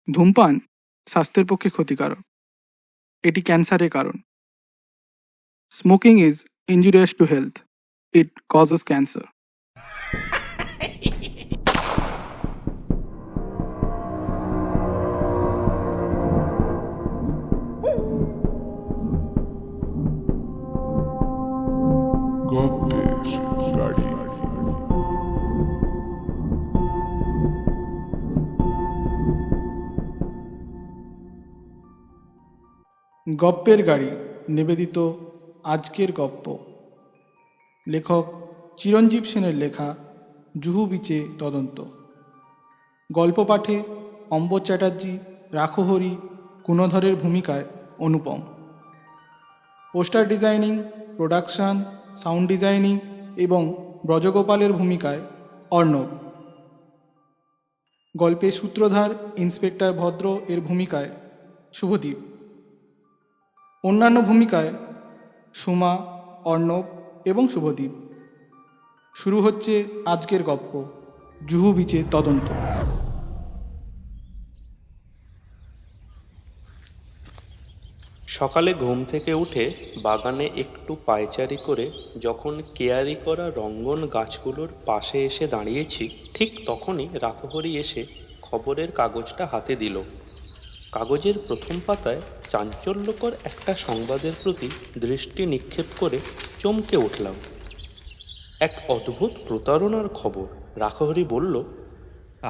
ধূমপান স্বাস্থ্যের পক্ষে ক্ষতিকারক। এটি ক্যান্সারের কারণ। Smoking is injurious to health. It causes cancer. গপ্পের গাড়ি। গপ্পের গাড়ি নিবেদিত আজকের গপ্প। লেখক চিরঞ্জীব সেনের লেখা জুহু বিচে তদন্ত। গল্প পাঠে অম্বর চ্যাটার্জি, রাখহরি, গুণধরের ভূমিকায় Anupam. Poster designing, production, sound designing এবং ব্রজগোপালের ভূমিকায় অর্ণব। গল্পে সূত্রধার ইন্সপেক্টর ভদ্র এর ভূমিকায় শুভদীপ। অন্যান্য ভূমিকায় সুমা, অর্ণব এবং শুভদীপ। শুরু হচ্ছে আজকের গপ্প, জুহু বিচে তদন্ত। সকালে ঘুম থেকে উঠে বাগানে একটু পায়চারি করে যখন কেয়ারি করা রঙ্গন গাছগুলোর পাশে এসে দাঁড়িয়েছি, ঠিক তখনই রাখহরি এসে খবরের কাগজটা হাতে দিল। কাগজের প্রথম পাতায় চাঞ্চল্যকর একটা সংবাদের প্রতি দৃষ্টি নিক্ষেপ করে চমকে উঠলাম। এক অদ্ভুত প্রতারণার খবর। রাখহরি বলল,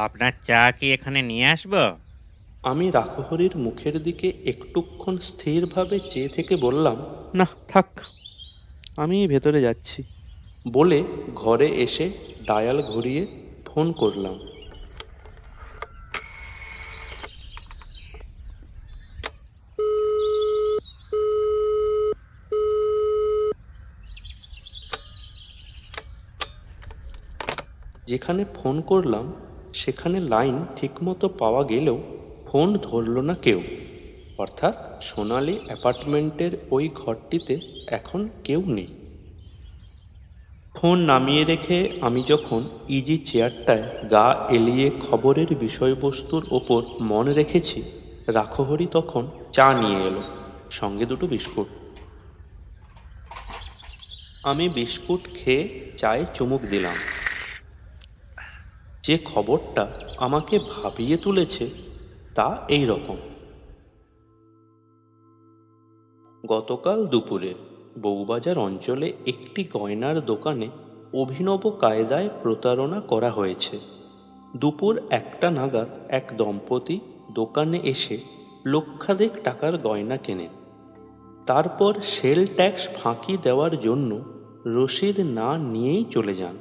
আপনার চা কি এখানে নিয়ে আসবো? আমি রাখহরির মুখের দিকে একটুক্ষণ স্থিরভাবে চেয়ে থেকে বললাম, না থাক, আমি ভেতরে যাচ্ছি। বলে ঘরে এসে ডায়াল ঘুরিয়ে ফোন করলাম। যেখানে ফোন করলাম সেখানে লাইন ঠিকমতো পাওয়া গেলেও ফোন ধরল না কেউ। অর্থাৎ সোনালি অ্যাপার্টমেন্টের ওই ঘরটিতে এখন কেউ নেই। ফোন নামিয়ে রেখে আমি যখন ইজি চেয়ারটায় গা এলিয়ে খবরের বিষয়বস্তুর ওপর মন রেখেছি, রাখহরি তখন চা নিয়ে এলো, সঙ্গে দুটো বিস্কুট। আমি বিস্কুট খেয়ে চায়ে চুমুক দিলাম। যে খবরটা আমাকে ভাবিয়ে তুলেছে তা এই রকম। গতকাল দুপুরে বউবাজার অঞ্চলে একটি গয়নার দোকানে অভিনব কায়দায় প্রতারণা করা হয়েছে। দুপুর 1টা নাগাদ এক দম্পতি দোকানে এসে লক্ষাধিক টাকার গয়না কেনেন। তারপর সেল ট্যাক্স ফাঁকি দেওয়ার জন্য রসিদ না নিয়েই চলে যান।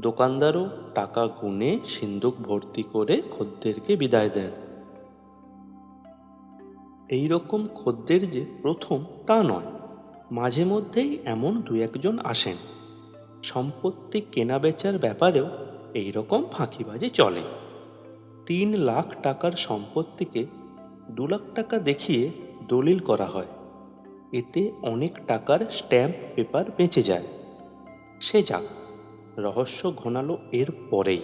দোকানদারও টাকা গুনে সিন্দুক ভর্তি করে খদ্দেরকে বিদায় দেন। এই রকম খদ্দের যে প্রথম তা নয়, মাঝে মধ্যেই এমন 2-1 আসেন। সম্পত্তি কেনাবেচার ব্যাপারেও এই রকম ফাঁকিবাজি চলে। 3 লাখ টাকার সম্পত্তিকে 2 লাখ টাকা দেখিয়ে দলিল করা হয়। এতে অনেক টাকার স্ট্যাম্প পেপার বেঁচে যায়। সে যাক, রহস্য ঘনালো এর পরেই।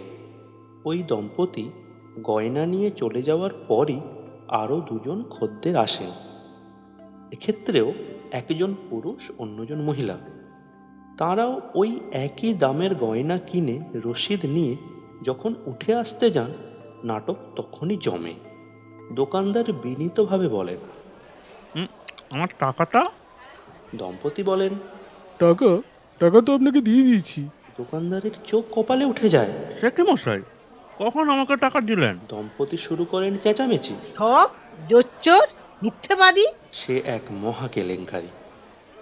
ওই দম্পতি গয়না নিয়ে চলে যাওয়ার পরই আরও 2জন খদ্দের আসেন। এক্ষেত্রেও একজন পুরুষ, অন্যজন মহিলা। তাঁরাও ওই একই দামের গয়না কিনে রসিদ নিয়ে যখন উঠে আসতে যান, নাটক তখনই জমে। দোকানদার বিনীতভাবে বলেন, আমার টাকাটা? দম্পতি বলেন, টাকা টাকা তো আপনাকে দিয়ে দিয়েছি। দোকানদারের চোখ কপালে উঠে যায়। সে কি মশাই, কখন আমাকে টাকা দিলেন? দম্পতি শুরু করেন চেঁচামেচি। ঠক, জোচ্চোর, মিথ্যেবাদী। সে এক মহা কেলেঙ্কারি।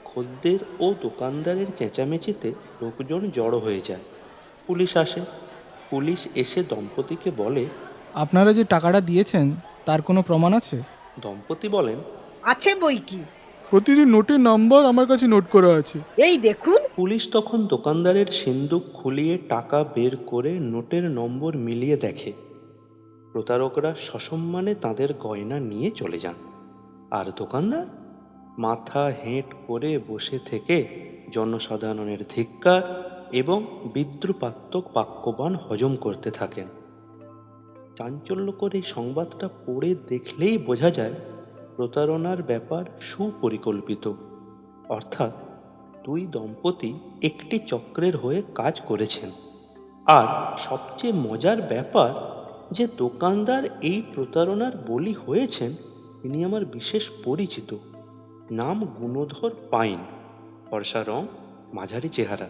খদ্দের ও দোকানদারের চেঁচামেচিতে লোকজন জড়ো হয়ে যায়। পুলিশ আসে। পুলিশ এসে দম্পতিকে বলে, আপনারা যে টাকাটা দিয়েছেন তার কোনো প্রমাণ আছে? দম্পতি বলেন, আছে বই কি, প্রতিটি নোটের নাম্বার আমার কাছে নোট করা আছে। এই দেখুন। পুলিশ তখন দোকানদারের সিন্দুক খুলিয়ে টাকা বের করে নোটের নম্বর মিলিয়ে দেখে। প্রতারকরা সসম্মানে তাদের গয়না নিয়ে চলে যান। আর দোকানদার মাথা হেঁট করে বসে থেকে জনসাধারণের ধিক্কার এবং বিদ্রুপাত্মক বাক্যবাণ হজম করতে থাকেন। চাঞ্চল্যকর এই সংবাদটা পড়ে দেখলেই বোঝা যায় প্রতারণার ব্যাপার সুপরিকল্পিত। অর্থাৎ দুই দম্পতি একটি চক্রের হয়ে কাজ করেছেন। আর সবচেয়ে মজার ব্যাপার যে দোকানদার এই প্রতারণার বলি হয়েছেন তিনি আমার বিশেষ পরিচিত। নাম গুণধর পাইন, ফর্সা রং, মাঝারি চেহারা,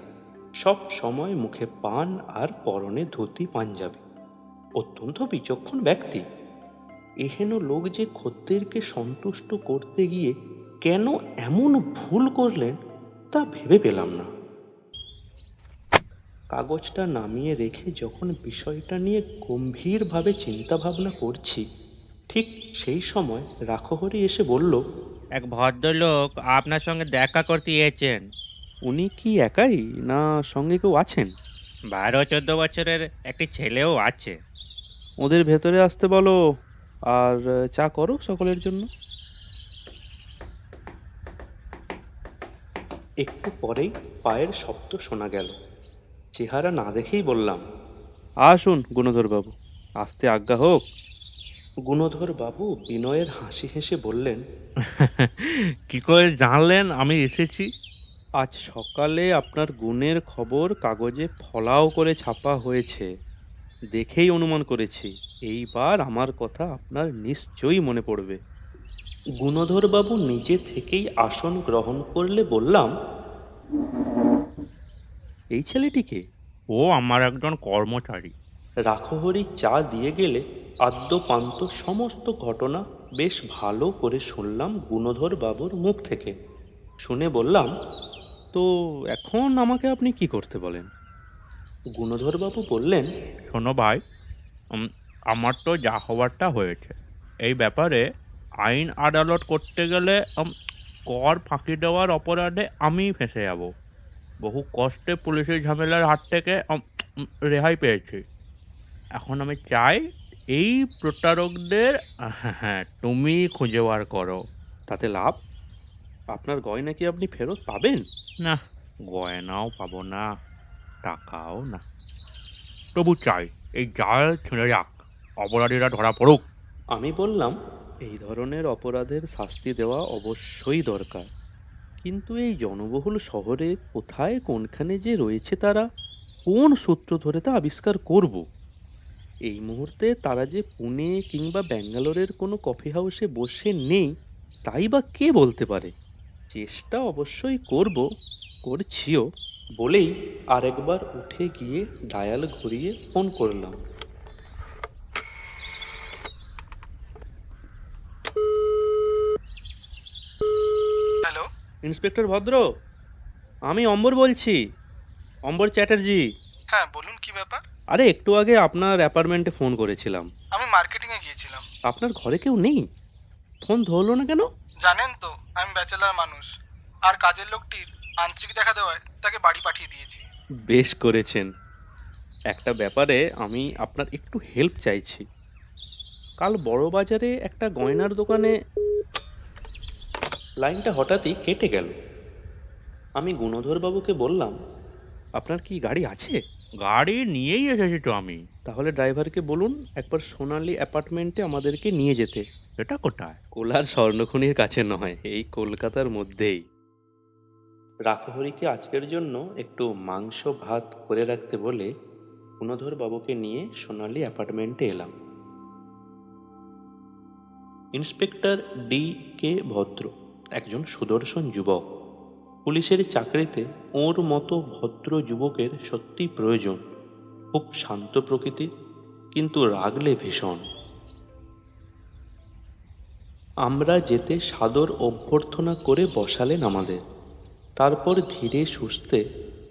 সব সময় মুখে পান আর পরনে ধুতি পাঞ্জাবি। অত্যন্ত বিচক্ষণ ব্যক্তি। এহেন লোক যে খদ্দেরকে সন্তুষ্ট করতে গিয়ে কেন এমন ভুল করলেন তা ভেবে পেলাম না। কাগজটা নামিয়ে রেখে যখন বিষয়টা নিয়ে গম্ভীরভাবে চিন্তা ভাবনা করছি, ঠিক সেই সময় রাখহরি এসে বলল, এক ভদ্রলোক আপনার সঙ্গে দেখা করতে এসেছেন। উনি কি একাই না সঙ্গে কেউ আছেন? 12-14 বছরের একটি ছেলেও আছে। ওদের ভেতরে আসতে বলো, আর চা করো সকলের জন্য। একটু পরেই পায়ের শব্দ শোনা গেল। চেহারা না দেখেই বললাম, আসুন গুণধর বাবু, আসতে আজ্ঞা হোক। গুণধর বাবু বিনয়ের হাসি হেসে বললেন, কি করে জানলেন আমি এসেছি? আজ সকালে আপনার গুণের খবর কাগজে ফলাও করে ছাপা হয়েছে, দেখেই অনুমান করেছি এইবার আমার কথা আপনার নিশ্চয়ই মনে পড়বে। গুণধর বাবু নিজে থেকেই আসন গ্রহণ করলে বললাম, এই ছেলেটিকে? ও আমার একজন কর্মচারী। রাখহরি চা দিয়ে গেলে আদ্যপান্ত সমস্ত ঘটনা বেশ ভালো করে শুনলাম গুণধর বাবুর মুখ থেকে। শুনে বললাম, তো এখন আমাকে আপনি কি করতে বলেন? গুণধর বাবু বললেন, শোনো ভাই, আমার তো যা হওয়ারটা হয়েছে। এই ব্যাপারে আইন আদালত করতে গেলে কর ফাঁকি দেওয়ার অপরাধে আমি ফেঁসে যাব। বহু কষ্টে পুলিশের ঝামেলার হাত থেকে রেহাই পেয়েছি। এখন আমি চাই এই প্রতারকদের তুমি খুঁজে বার করো। তাতে লাভ? আপনার গয়না কি আপনি ফেরত পাবেন? না, গয়নাও পাবো না, টাকাও না। তবু চাই এই জাল ছেড়ে যাক, অপরাধীরা ধরা পড়ুক। আমি বললাম, এই ধরনের অপরাধের শাস্তি দেওয়া অবশ্যই দরকার, কিন্তু এই জনবহুল শহরে কোথায় কোনখানে যে রয়েছে তারা, কোন সূত্র ধরে তা আবিষ্কার করব? এই মুহূর্তে তারা যে পুনে কিংবা ব্যাঙ্গালোরের কোনো কফি হাউসে বসে নেই তাই বা কে বলতে পারে? চেষ্টা অবশ্যই করব, করছিও। বলেই আরেকবার উঠে গিয়ে ডায়াল ঘুরিয়ে ফোন করলাম। হ্যালো, ইন্সপেক্টর ভদ্র, আমি অম্বর বলছি, অম্বর চ্যাটার্জি। হ্যাঁ বলুন, কি ব্যাপার? আরে একটু আগে আপনার অ্যাপার্টমেন্টে ফোন করেছিলাম। আমি মার্কেটিংয়ে গিয়েছিলাম। আপনার ঘরে কেউ নেই? ফোন ধরলো না কেন? জানেন তো আমি ব্যাচেলার মানুষ, আর কাজের লোকটির আন্তরিক দেখা দেওয়ায় তাকে বাড়ি পাঠিয়ে দিয়েছি। বেশ করেছেন। একটা ব্যাপারে আমি আপনার একটু হেল্প চাইছি। কাল বড় বাজারে একটা গয়নার দোকানে। লাইনটা হঠাৎই কেটে গেল। আমি গুণধরবাবুকে বললাম, আপনার কি গাড়ি আছে? গাড়ি নিয়েই এসেছি তো আমি। তাহলে ড্রাইভারকে বলুন একবার সোনালী অ্যাপার্টমেন্টে আমাদেরকে নিয়ে যেতে। এটা কোথায়? কোলার স্বর্ণখনির কাছে নয়, এই কলকাতার মধ্যেই। রাখহরিকে আজকের জন্য একটু মাংস ভাত করে রাখতে বলে গুণধর বাবুকে নিয়ে সোনালী অ্যাপার্টমেন্টে এলাম। ইন্সপেক্টর ডি কে ভদ্র একজন সুদর্শন যুবক। পুলিশের চাকরিতে ওর মতো ভদ্র যুবকের সত্যি প্রয়োজন। খুব শান্ত প্রকৃতির, কিন্তু রাগলে ভীষণ। আমরা যেতে সাদর অভ্যর্থনা করে বসালেন আমাদের। তারপর ধীরে সুস্থে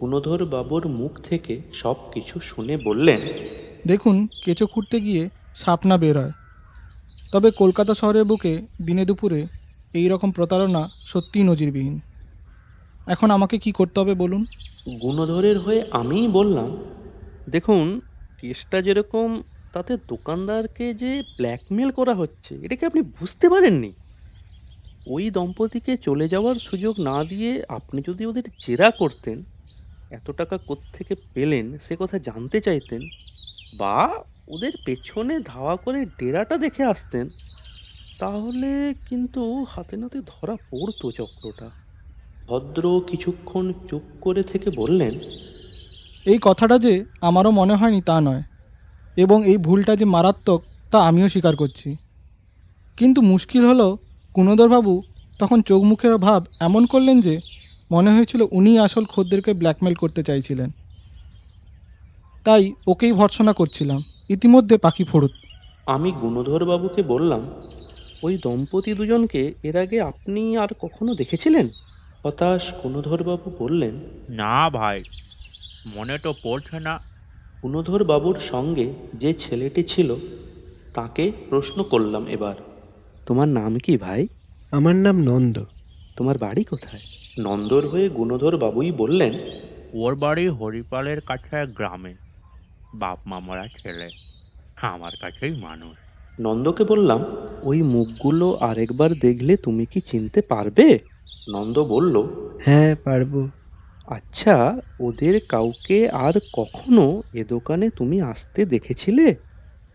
গুণধর বাবুর মুখ থেকে সব কিছু শুনে বললেন, দেখুন, কেঁচো খুঁড়তে গিয়ে সাপ না বের হয়। তবে কলকাতা শহরের বুকে দিনে দুপুরে এই রকম প্রতারণা সত্যিই নজিরবিহীন। এখন আমাকে কি করতে হবে বলুন? গুণধরের হয়ে আমিই বললাম, দেখুন, কেসটা যেরকম তাতে দোকানদারকে যে ব্ল্যাকমেল করা হচ্ছে এটা কি আপনি বুঝতে পারেননি? ওই দম্পতিকে চলে যাওয়ার সুযোগ না দিয়ে আপনি যদি ওদের জেরা করতেন, এত টাকা কোত্থেকে পেলেন সে কথা জানতে চাইতেন, বা ওদের পেছনে ধাওয়া করে ডেরাটা দেখে আসতেন, তাহলে কিন্তু হাতে নাতে ধরা পড়তো চক্রটা। ভদ্র কিছুক্ষণ চুপ করে থেকে বললেন, এই কথাটা যে আমারও মনে হয়নি তা নয়, এবং এই ভুলটা যে মারাত্মক তা আমিও স্বীকার করছি। কিন্তু মুশকিল হলো গুণধরবাবু তখন চোখ মুখের ভাব এমন করলেন যে মনে হয়েছিল উনিই আসল খদ্দেরকে ব্ল্যাকমেল করতে চাইছিলেন। তাই ওকেই ভর্ৎসনা করছিলাম, ইতিমধ্যে পাখি ফোড়ত। আমি গুণধরবাবুকে বললাম, ওই দম্পতি দুজনকে এর আগে আপনি আর কখনো দেখেছিলেন? হতাশ গুণধরবাবু বললেন, না ভাই, মনে তো পড়ছে না। গুণধরবাবুর সঙ্গে যে ছেলেটি ছিল তাকে প্রশ্ন করলাম এবার, তোমার নাম কি ভাই? আমার নাম নন্দ। তোমার বাড়ি কোথায়? নন্দর হয়ে গুণধরবাবুই বললেন, ওর বাড়ি হরিপালের কাছে এক গ্রামে, বাপ মামারা ছেলে, আমার কাছেই মানুষ। নন্দকে বললাম, ওই মুখগুলো আরেকবার দেখলে তুমি কি চিনতে পারবে? নন্দ বলল, হ্যাঁ, পারবো। আচ্ছা, ওদের কাউকে আর কখনো এ দোকানে তুমি আসতে দেখেছিলে?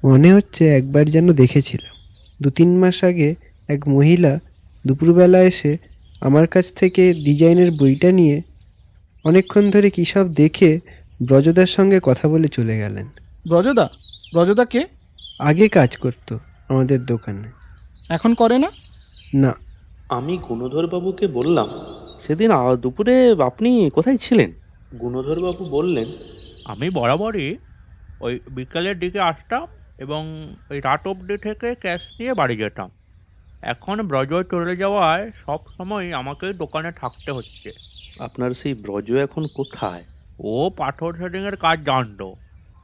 মনে হচ্ছে একবার যেন দেখেছিলাম। 2-3 মাস আগে এক মহিলা দুপুরবেলা এসে আমার কাছ থেকে ডিজাইনের বইটা নিয়ে অনেকক্ষণ ধরে কী সব দেখে ব্রজদার সঙ্গে কথা বলে চলে গেলেন। ব্রজদা? ব্রজদা কে? আগে কাজ করতো আমাদের দোকানে। এখন করে না? না, আমি গুণধরবাবুকে বললাম, সেদিন দুপুরে আপনি কোথায় ছিলেন? গুণধরবাবু বললেন, আমি বরাবরই ওই বিকালের দিকে আসতাম এবং ওই রাত অবধি থেকে ক্যাশ নিয়ে বাড়ি যেতাম। এখন ব্রজ চলে যাওয়ায় সব সময় আমাকে দোকানে থাকতে হচ্ছে। আপনার সেই ব্রজ এখন কোথায়? ও পাথর শেডিংয়ের কাজ জানতো,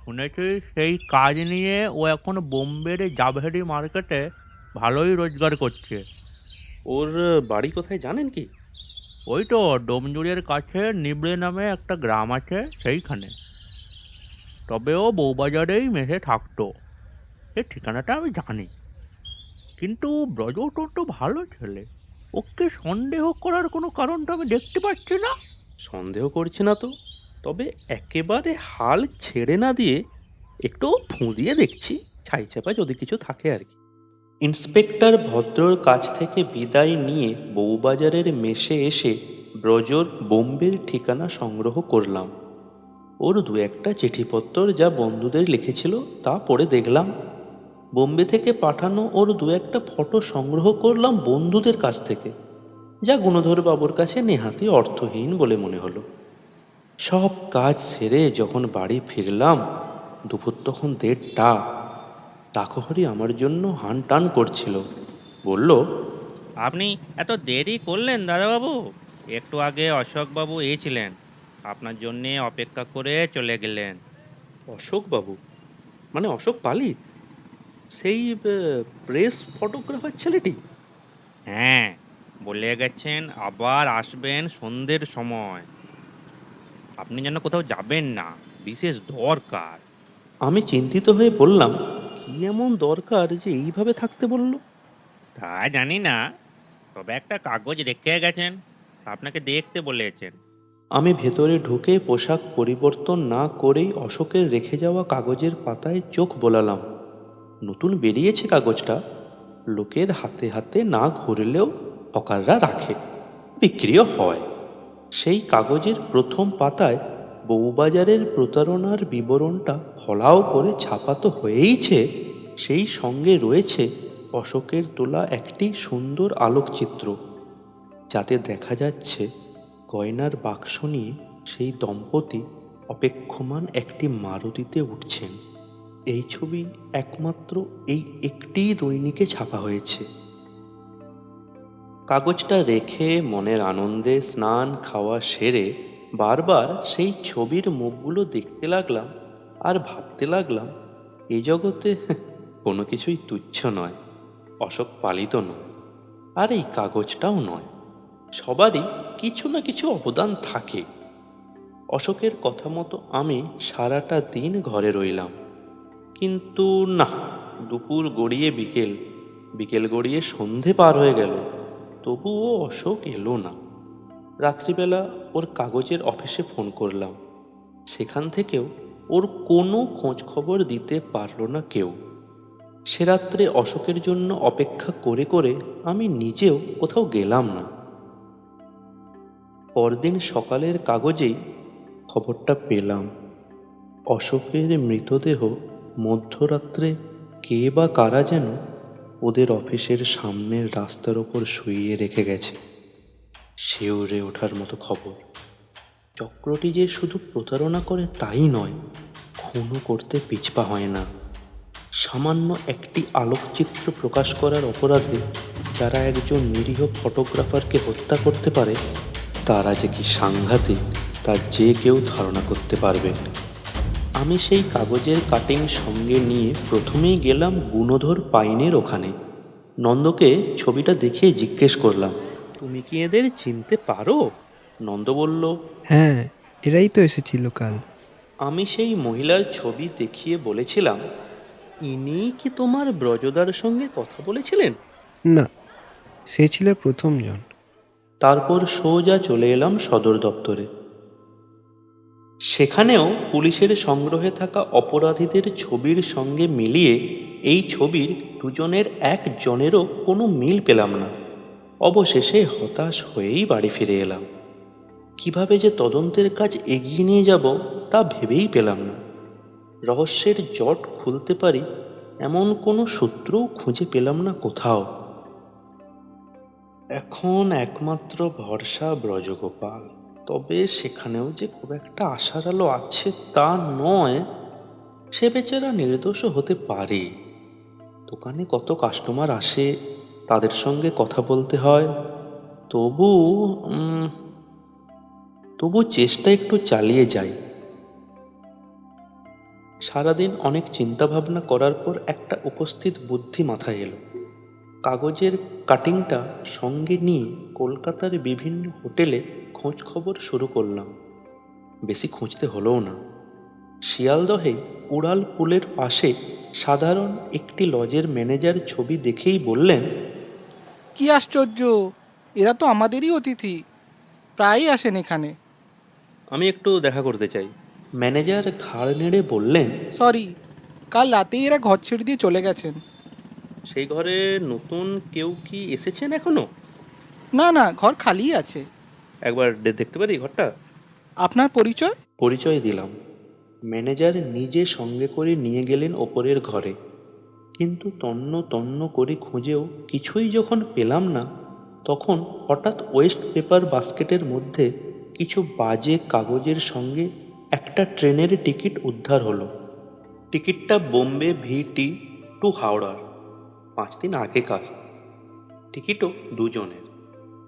শুনেছি সেই কাজ নিয়ে ও এখন বোম্বের জাভেরি মার্কেটে ভালোই রোজগার করছে। ওর বাড়ি কোথায় জানেন কি? ওই তো ডোমজুড়ের কাছে নিবড়ে নামে একটা গ্রাম আছে, সেইখানে। তবে ও বউবাজারেই মেসে থাকতো, এই ঠিকানাটা আমি জানি। কিন্তু ব্রজ তো ভালো ছেলে, ওকে সন্দেহ করার কোনো কারণটা আমি দেখতে পাচ্ছি না। সন্দেহ করছি না তো, তবে একেবারে হাল ছেড়ে না দিয়ে একটু ফুঁ দিয়ে দেখছি, ছাই চাপা যদি কিছু থাকে আর কি। ইন্সপেক্টর ভদ্রর কাছ থেকে বিদায় নিয়ে বউবাজারের মেসে এসে ব্রজর বোম্বের ঠিকানা সংগ্রহ করলাম। ওর 2-1টা চিঠিপত্র যা বন্ধুদের লিখেছিল তা পড়ে দেখলাম। বোম্বে থেকে পাঠানো ওর 2-1টা ফটো সংগ্রহ করলাম বন্ধুদের কাছ থেকে, যা গুণধরবাবুর কাছে নেহাতি অর্থহীন বলে মনে হলো। সব কাজ সেরে যখন বাড়ি ফিরলাম, দুপুর তখন 1:30। ডাকহরি আমার জন্য হান টান করছিল, বলল, আপনি এত দেরি করলেন দাদাবাবু? একটু আগে অশোকবাবু এসেছিলেন, আপনার জন্যে অপেক্ষা করে চলে গেলেন। অশোকবাবু? মানে অশোক পালিত? সেই প্রেস ফটোগ্রাফার ছেলেটি? হ্যাঁ, বলে গেছেন আবার আসবেন সন্ধ্যের সময়। আপনি যেন কোথাও যাবেন না, বিশেষ দরকার। আমি চিন্তিত হয়ে বললাম, কি এমন দরকার যে এইভাবে থাকতে বলল? তা জানি না, তবে একটা কাগজ রেখে গেছেন, আপনাকে দেখতে বলেছেন। আমি ভেতরে ঢুকে পোশাক পরিবর্তন না করেই অশোকের রেখে যাওয়া কাগজের পাতায় চোখ বোলালাম। নতুন বেরিয়েছে কাগজটা, লোকের হাতে হাতে না ঘুরলেও হকাররা রাখে, বিক্রিও হয়। সেই কাগজের প্রথম পাতায় বউবাজারের প্রতারণার বিবরণটা ফলাও করে ছাপা তো হয়েইছে, সেই সঙ্গে রয়েছে অশোকের তোলা একটি সুন্দর আলোকচিত্র, যাতে দেখা যাচ্ছে গয়নার বাক্স নিয়ে সেই দম্পতি অপেক্ষমান একটি মারুতিতে উঠছেন। এই ছবি একমাত্র এই একটি দৈনিকে ছাপা হয়েছে। কাগজটা রেখে মনের আনন্দে স্নান খাওয়া সেরে বারবার সেই ছবির মুখগুলো দেখতে লাগলাম আর ভাবতে লাগলাম, এই জগতে কোনো কিছুই তুচ্ছ নয়। অশোক পালিত নয়, আর এই কাগজটাও নয়। সবারই কিছু না কিছু অবদান থাকে। অশোকের কথা মতো আমি সারাটা দিন ঘরে রইলাম, কিন্তু না, দুপুর গড়িয়ে বিকেল, বিকেল গড়িয়ে সন্ধে পার হয়ে গেল, তবুও অশোক এলো না। রাত্রিবেলা ওর কাগজের অফিসে ফোন করলাম, সেখান থেকেও ওর কোনো খোঁজ খবর দিতে পারল না কেউ। সে রাত্রে অশোকের জন্য অপেক্ষা করে করে আমি নিজেও কোথাও গেলাম না। পরদিন সকালের কাগজেই খবরটা পেলাম, অশোকের মৃতদেহ মধ্যরাত্রে কে বা কারা যেন ওদের অফিসের সামনের রাস্তার ওপর শুইয়ে রেখে গেছে। শিউরে ওঠার মতো খবর। চক্রটি যে শুধু প্রতারণা করে তাই নয়, খুনও করতে পিছপা হয় না। সামান্য একটি আলোকচিত্র প্রকাশ করার অপরাধে যারা একজন নিরীহ ফটোগ্রাফারকে হত্যা করতে পারে, তারা যে কি সাংঘাতিক তা যে কেউ ধারণা করতে পারবে। আমি সেই কাগজের কাটিং সঙ্গে নিয়ে প্রথমেই গেলাম গুণধর পাইনের ওখানে। নন্দকে ছবিটা দেখিয়ে জিজ্ঞেস করলাম, তুমি কি এদের চিনতে পারো? নন্দ বলল, হ্যাঁ, এরাই তো এসেছিল কাল। আমি সেই মহিলার ছবি দেখিয়ে বলেছিলাম, ইনি কি তোমার ব্রজদার সঙ্গে কথা বলেছিলেন? না, সে ছিল প্রথমজন। তারপর সোজা চলে এলাম সদর দপ্তরে। সেখানেও পুলিশের সংগ্রহে থাকা অপরাধীদের ছবির সঙ্গে মিলিয়ে এই ছবির দুজনের একজনেরও কোনো মিল পেলাম না। অবশেষে হতাশ হয়েই বাড়ি ফিরে এলাম। কিভাবে যে তদন্তের কাজ এগিয়ে নিয়ে যাব তা ভেবেই পেলাম না। রহস্যের জট খুলতে পারি এমন কোনো সূত্রও খুঁজে পেলাম না কোথাও। এখন একমাত্র ভরসা ব্রজগোপাল। তবে সেখানেও যে খুব একটা আশার আলো আছে তা নয়। সে বেচারা নির্দোষও হতে পারে। দোকানে কত কাস্টমার আসে, তাদের সঙ্গে কথা বলতে হয়। তবু চেষ্টা একটু চালিয়ে যাই। সারাদিন অনেক চিন্তাভাবনা করার পর একটা উপস্থিত বুদ্ধি মাথায় এলো। কাগজের কাটিংটা সঙ্গে নিয়ে কলকাতার বিভিন্ন হোটেলে খোঁজ খবর শুরু করলাম। বেশি খুঁজতে হলোও না। শিয়ালদহে উড়াল পুলের পাশে সাধারণ একটি লজের ম্যানেজার ছবি দেখেই বললেন, কি আশ্চর্য, এরা তো আমাদেরই অতিথি, প্রায়ই আসেন এখানে। আমি একটু দেখা করতে চাই। ম্যানেজার ঘাড় নেড়ে বললেন, সরি, কাল রাতেই এরা ঘর ছেড়ে দিয়ে চলে গেছেন। সেই ঘরে নতুন কেউ কি এসেছেন এখনো? না না, ঘর খালিই আছে। একবার দেখতে পারি ঘরটা? আপনার পরিচয়? পরিচয় দিলাম। ম্যানেজার নিজে সঙ্গে করে নিয়ে গেলেন ওপরের ঘরে। কিন্তু তন্ন তন্ন করে খুঁজেও কিছুই যখন পেলাম না, তখন হঠাৎ ওয়েস্ট পেপার বাস্কেটের মধ্যে কিছু বাজে কাগজের সঙ্গে একটা ট্রেনের টিকিট উদ্ধার হলো। টিকিটটা বোম্বে ভিটি টু হাওড়ার, 5 দিন আগেকার। টিকিটও দুজনের,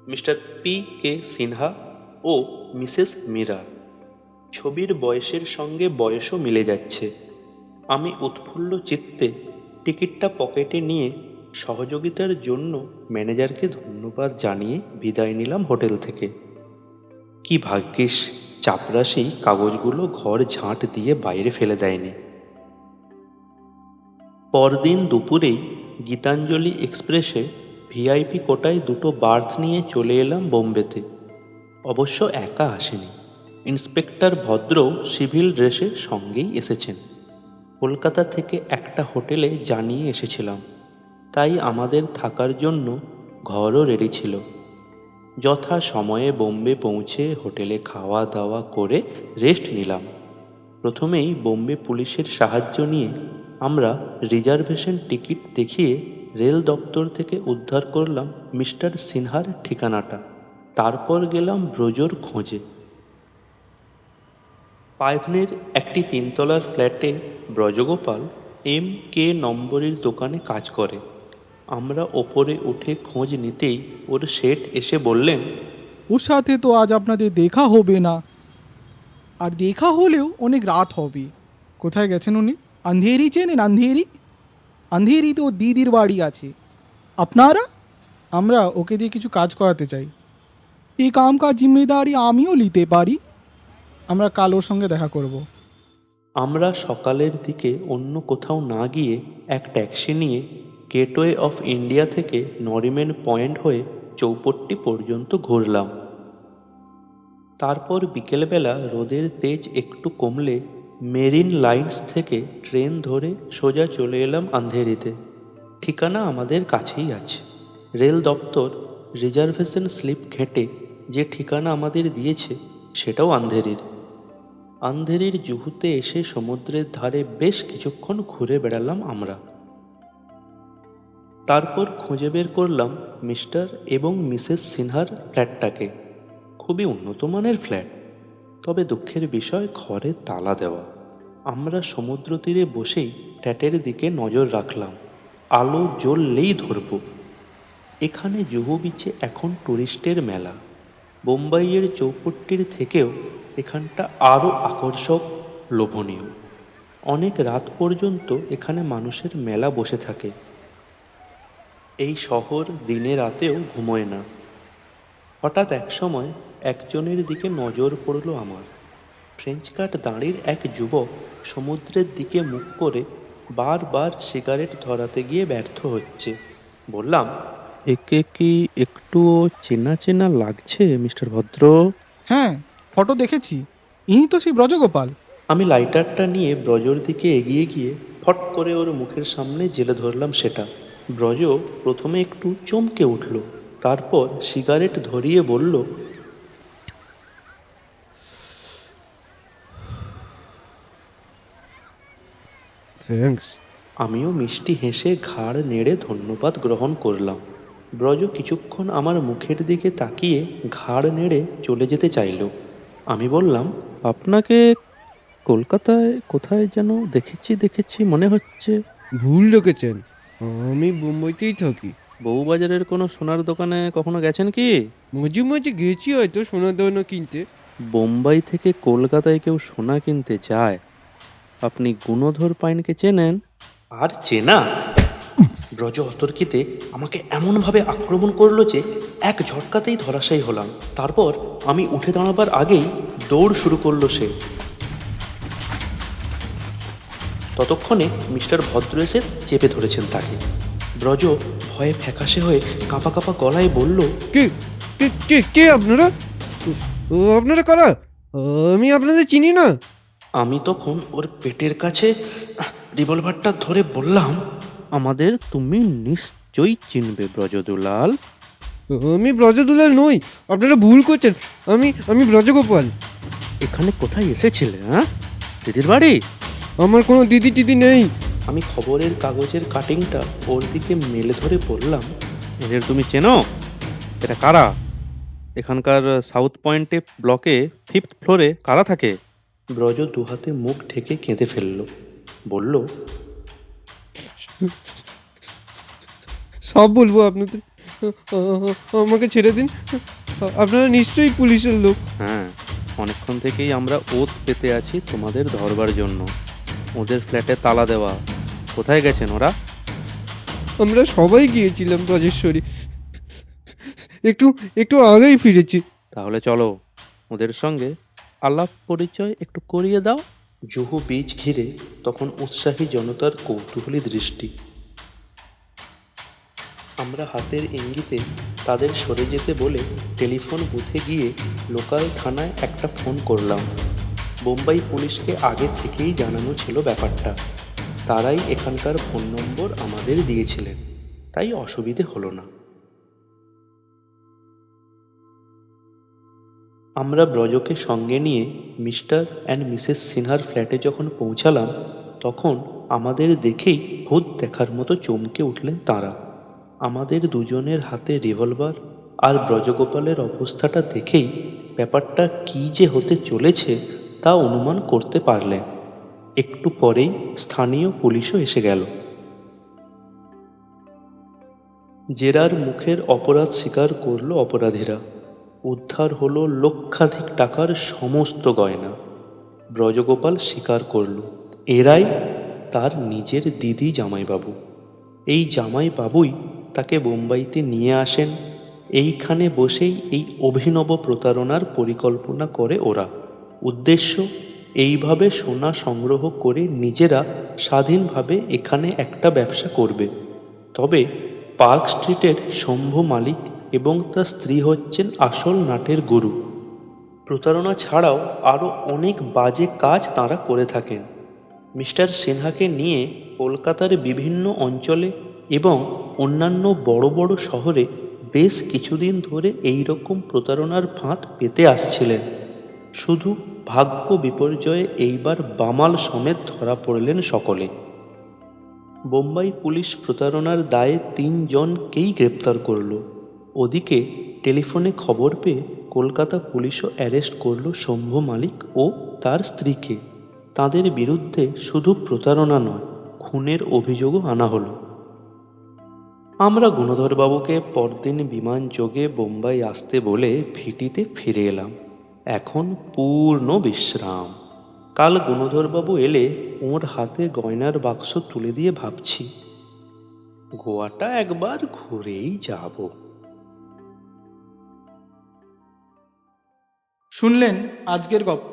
মিস্টার P.K. সিনহা ও মিসেস মীরা। ছবির বয়সের সঙ্গে বয়সও মিলে যাচ্ছে। আমি উৎফুল্ল চিত্তে টিকিটটা পকেটে নিয়ে সহযোগিতার জন্য ম্যানেজারকে ধন্যবাদ জানিয়ে বিদায় নিলাম হোটেল থেকে। কি ভাগ্যিস চাপরাশি কাগজগুলো ঘর ঝাঁট দিয়ে বাইরে ফেলে দেয়নি। পরদিন দুপুরেই গীতাঞ্জলি এক্সপ্রেসে ভিআইপি কোটায় 2টো বার্থ নিয়ে চলে এলাম বোম্বেতে। অবশ্য একা আসেনি, ইন্সপেক্টর ভদ্রও সিভিল ড্রেসে সঙ্গেই এসেছেন। কলকাতা থেকে একটা হোটেলে জানিয়ে এসেছিলাম, তাই আমাদের থাকার জন্য ঘরও রেডি ছিল। যথা সময়ে বোম্বে পৌঁছে হোটেলে খাওয়া দাওয়া করে রেস্ট নিলাম। প্রথমেই বোম্বে পুলিশের সাহায্য নিয়ে আমরা রিজার্ভেশন টিকিট দেখিয়ে রেল দপ্তর থেকে উদ্ধার করলাম মিস্টার সিনহার ঠিকানাটা। তারপর গেলাম ব্রজর খোঁজে। পায়থনের একটি 3তলার ফ্ল্যাটে ব্রজগোপাল MK নম্বরের দোকানে কাজ করে। আমরা ওপরে উঠে খোঁজ নিতেই ওর শেঠ এসে বললেন, ওর সাথে তো আজ আপনাদের দেখা হবে না, আর দেখা হলেও অনেক রাত হবে। কোথায় গেছেন উনি? আন্ধেরি চেনেন? আন্ধেরি? আন্ধেরিতে ওর দিদির বাড়ি আছে। আপনারা? আমরা ওকে দিয়ে কিছু কাজ করাতে চাই। এই কাম কাজ জিম্মেদারি আমিও নিতে পারি। আমরা কাল ওর সঙ্গে দেখা করব। আমরা সকালের দিকে অন্য কোথাও না গিয়ে এক ট্যাক্সি নিয়ে গেটওয়ে অফ ইন্ডিয়া থেকে নরিম্যান পয়েন্ট হয়ে চৌপট্টি পর্যন্ত ঘুরলাম। তারপর বিকেলবেলা রোদের তেজ একটু কমলে মেরিন লাইন্স থেকে ট্রেন ধরে সোজা চলে এলাম আন্ধেরিতে। ঠিকানা আমাদের কাছেই আছে। রেল দপ্তর রিজার্ভেশন স্লিপ ঘেঁটে যে ঠিকানা আমাদের দিয়েছে সেটাও আন্ধেরির। আন্ধেরির জুহুতে এসে সমুদ্রের ধারে বেশ কিছুক্ষণ ঘুরে বেড়ালাম আমরা। তারপর খুঁজে বের করলাম মিস্টার এবং মিসেস সিনহার ফ্ল্যাটটাকে। খুবই উন্নত মানের ফ্ল্যাট, তবে দুঃখের বিষয় ঘরে তালা দেওয়া। আমরা সমুদ্র তীরে বসেই ফ্ল্যাটের দিকে নজর রাখলাম, আলো জ্বললেই ধরব। এখানে জুহু বিচে এখন টুরিস্টের মেলা। বোম্বাইয়ের চৌপট্টির থেকেও এখানটা আরও আকর্ষক, লোভনীয়। অনেক রাত পর্যন্ত এখানে মানুষের মেলা বসে থাকে। এই শহর দিনে রাতেও ঘুমোয় না। হঠাৎ এক সময় একজনের দিকে নজর পড়ল আমার। ফ্রেঞ্চ কাট দাঁড়ির এক যুবক সমুদ্রের দিকে মুখ করে বারবার সিগারেট ধরাতে গিয়ে ব্যর্থ হচ্ছে। বললাম, একে কি একটু চেনা চেনা লাগছে মিস্টার ভদ্র? হ্যাঁ, ফটো দেখেছি, ইনি তো সেই ব্রজগোপাল। আমি লাইটারটা নিয়ে ব্রজর দিকে এগিয়ে গিয়ে ফট করে ওর মুখের সামনে জেলে ধরলাম সেটা। ব্রজ প্রথমে একটু চমকে উঠল, তারপর সিগারেট ধরিয়ে বলল, থ্যাঙ্কস। আমিও মিষ্টি হেসে ঘাড় নেড়ে ধন্যবাদ গ্রহণ করলাম। ব্রজ কিছুক্ষণ আমার মুখের দিকে তাকিয়ে ঘাড় নেড়ে চলে যেতে চাইল। আমি বললাম, আপনাকে কলকাতায় কোথায় যেন দেখেছি মনে হচ্ছে। ভুল রেখেছেন, আমি মুম্বাইতেই থাকি। বউবাজারের কোনো সোনার দোকানে কখনো গেছেন কি? মাঝে মাঝে গেছি হয়তো সোনা দানা কিনতে। বোম্বাই থেকে কলকাতায় কেউ সোনা কিনতে যায়? আপনি গুণধর পাইনকে চেনেন? আর চেনা? ব্রজ অতর্কিতে আমাকে এমনভাবে আক্রমণ করলো যে এক ঝটকাতেই ধরাশায়ী হলাম। তারপর আমি উঠে দাঁড়াবার আগেই দৌড় শুরু করলো সে। ততক্ষণে মিস্টার ভদ্র এসে চেপে ধরেছেন তাকে। ব্রজ ভয়ে ফ্যাকাশে হয়ে কাঁপা কাঁপা গলায় বলল, কে কে কে কে আপনারা? আপনারা কারা? আমি আপনাদের চিনি না। আমি তখন ওর পেটের কাছে রিভলভারটা ধরে বললাম, আমাদের তুমি নিশ্চয়ই চিনবে ব্রজদুলাল। আমি ব্রজদুলাল নই, আপনারা ভুল করছেন। আমি ব্রজগোপাল। এখানে কোথায় এসেছিলে? হ্যাঁ, দিদির বাড়ি? আমার কোনো দিদি টিদি নেই। আমি খবরের কাগজের কাটিংটা ওর দিকে মেলে ধরে বললাম, এদের তুমি চেনো? এটা কারা? এখানকার সাউথ পয়েন্টে ব্লকে 5th ফ্লোরে কারা থাকে? ব্রজ দুহাতে মুখ ঢেকে কেঁদে ফেলল। বলল, সব বলবো আপনাদের, আমাকে ছেড়ে দিন। আপনারা নিশ্চয়ই পুলিশের লোক। হ্যাঁ, অনেকক্ষণ থেকেই আমরা ওত পেতে আছি তোমাদের ধরবার জন্য। ওদের ফ্ল্যাটে তালা দেওয়া। কোথায় গেছেন ওরা? আমরা সবাই গিয়েছিলাম ব্রজেশ্বরী, একটু একটু আগেই ফিরেছি। তাহলে চলো, ওদের সঙ্গে আলাপ পরিচয় একটু করিয়ে দাও। জুহু বীচ ঘিরে তখন উৎসাহী জনতার কৌতূহলী দৃষ্টি। আমরা হাতের ইঙ্গিতে তাদের সরে যেতে বলে টেলিফোন বুথে গিয়ে লোকাল থানায় একটা ফোন করলাম। বোম্বাই পুলিশকে আগে থেকেই জানানো ছিল ব্যাপারটা। তারাই এখানকার ফোন নম্বর আমাদের দিয়েছিলেন, তাই অসুবিধে হলো না। আমরা ব্রজকে সঙ্গে নিয়ে মিস্টার অ্যান্ড মিসেস সিনহার ফ্ল্যাটে যখন পৌঁছালাম, তখন আমাদের দেখেই ভূত দেখার মতো চমকে উঠলেন তাঁরা। আমাদের দুজনের হাতে রিভলভার আর ব্রজগোপালের অবস্থাটা দেখেই ব্যাপারটা কী যে হতে চলেছে তা অনুমান করতে পারলেন। একটু পরেই স্থানীয় পুলিশও এসে গেল। জেরার মুখের অপরাধ স্বীকার করল অপরাধীরা। উদ্ধার হলো লক্ষাধিক টাকার সমস্ত গয়না। ব্রজগোপাল স্বীকার করল এরাই তার নিজের দিদি জামাইবাবু। এই জামাইবাবুই তাকে বোম্বাইতে নিয়ে আসেন। এইখানে বসেই এই অভিনব প্রতারণার পরিকল্পনা করে ওরা। উদ্দেশ্য, এইভাবে সোনা সংগ্রহ করে নিজেরা স্বাধীনভাবে এখানে একটা ব্যবসা করবে। তবে পার্ক স্ট্রিটের শম্ভু মালিক এবং তার স্ত্রী হচ্ছেন আসল নাটের গুরু। প্রতারণা ছাড়াও আরও অনেক বাজে কাজ তাঁরা করে থাকেন। মিস্টার সিনহাকে নিয়ে কলকাতার বিভিন্ন অঞ্চলে এবং অন্যান্য বড় বড় শহরে বেশ কিছুদিন ধরে এই রকম প্রতারণার ফাঁদ পেতে আসছিলেন। শুধু ভাগ্য বিপর্যয়ে এইবার বামাল সমেত ধরা পড়লেন সকলে। বোম্বাই পুলিশ প্রতারণার দায়ে 3 জনকেই গ্রেপ্তার করল। ওদিকে টেলিফোনে খবর পেয়ে কলকাতা পুলিশও অ্যারেস্ট করল শম্ভু মালিক ও তার স্ত্রীকে। তাদের বিরুদ্ধে শুধু প্রতারণা নয়, খুনের অভিযোগও আনা হলো। আমরা গুণধরবাবুকে পরদিন বিমান যোগে বোম্বাই আসতে বলে ভিটিতে ফিরে এলাম। এখন পূর্ণ বিশ্রাম। কাল গুণধরবাবু এলে ওর হাতে গয়নার বাক্স তুলে দিয়ে ভাবছি, গোয়াটা একবার ঘুরেই যাব। শুনলেন আজকের গল্প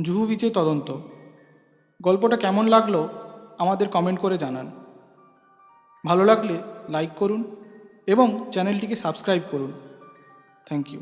জুহু বিচে তদন্ত। গল্পটা কেমন লাগলো আমাদের কমেন্ট করে জানান। ভালো লাগলে লাইক করুন এবং চ্যানেলটিকে সাবস্ক্রাইব করুন। Thank you.